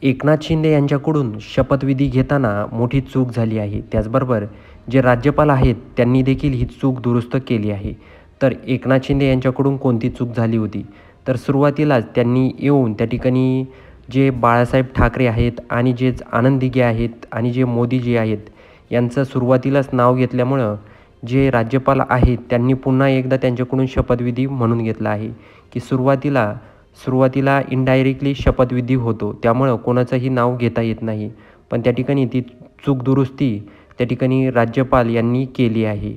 एकनाथ शिंदे यांच्याकडून शपथविधी घेताना मोठी चूक झाली आहे. त्याचबरोबर जे राज्यपाल आहेत त्यांनी देखील ही चूक दुरुस्त केली आहे. तर एकनाथ शिंदे यांच्याकडून कोणती चूक झाली होती, तर सुरुवातीलाच त्यांनी येऊन त्या ठिकाणी जे बाळासाहेब ठाकरे आहेत आणि जे आनंद दिघे आहेत आणि जे मोदीजी आहेत यांचं सुरुवातीलाच नाव घेतल्यामुळं जे राज्यपाल आहेत त्यांनी पुन्हा एकदा त्यांच्याकडून शपथविधी म्हणून घेतला आहे की सुरुवातीला इनडायरेक्टली शपथविधी होतो, त्यामुळं कोणाचंही नाव घेता येत नाही. पण त्या ठिकाणी ती चूक दुरुस्ती त्या ठिकाणी राज्यपाल यांनी केली आहे.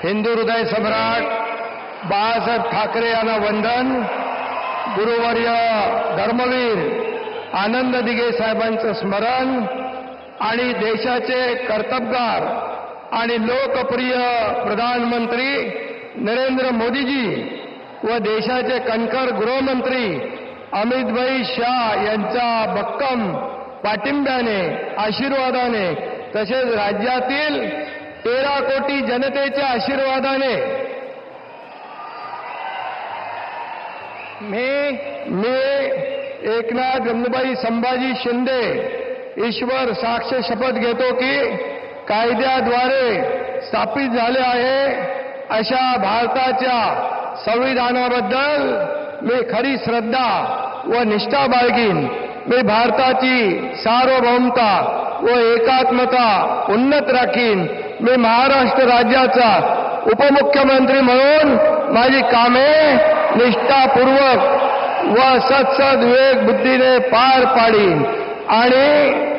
हिंदू हृदय सम्राट बाळासाहेब ठाकरे यांना वंदन. गुरुवर्य धर्मवीर आनंद दिघे साहेबांचं स्मरण आणि देशाचे कर्तबगार आणि लोकप्रिय प्रधानमंत्री नरेंद्र मोदीजी व देशाचे कणखर गृहमंत्री अमितभाई शाह यांच्या भक्कम पाठिंब्याने, आशीर्वादाने, तसेच राज्यातील 13 कोटी जनतेच्या आशीर्वादाने मी एकनाथ गंगूबाई संभाजी शिंदे ईश्वर साक्ष शपथ घेतो की कायद्याद्वारे स्थापित झाले आहे अशा भारताच्या संविधानाबद्दल मी खरी श्रद्धा व निष्ठा बाळगीन. मी भारताची सार्वभौमता व एकात्मता उन्नत राखीन. मी महाराष्ट्र राज्याचा उपमुख्यमंत्री म्हणून माझी कामे निष्ठापूर्वक व सत्सद बुद्धीने पार पाडीन आणि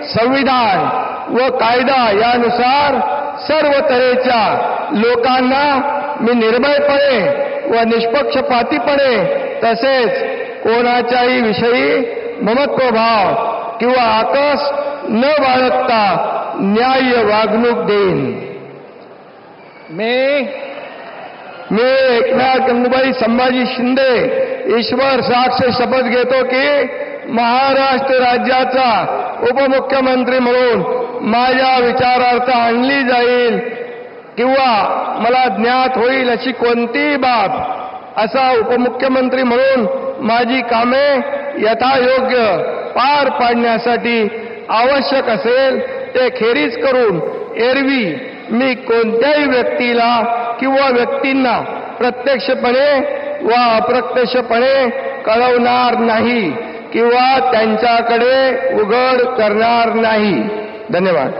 संविधान व कायदा यानुसार सर्व तऱ्हेच्या लोकांना मी निर्भयपणे व निष्पक्षपातीपणे तसेच कोणाच्याही विषयी ममत्वभाव किंवा आकस न बाळगता न्याय्य वागणूक देईन. मी एकनाथ गंगूबाई संभाजी शिंदे ईश्वर साक्ष शपथ घेतो की महाराष्ट्र राज्याचा उपमुख्यमंत्री म्हणून माझ्या विचारार्थ आणली जाईल किंवा मला ज्ञात होईल अशी कोणतीही बाब असा उपमुख्यमंत्री म्हणून माझी कामे यथायोग्य पार पाडण्यासाठी आवश्यक असेल ते खेरीज करून एरवी मी कोणत्याही व्यक्तीला किंवा व्यक्तींना प्रत्यक्षपणे व अप्रत्यक्षपणे कळवणार नाही किंवा त्यांच्याकडे उघड करणार नाही. धन्यवाद.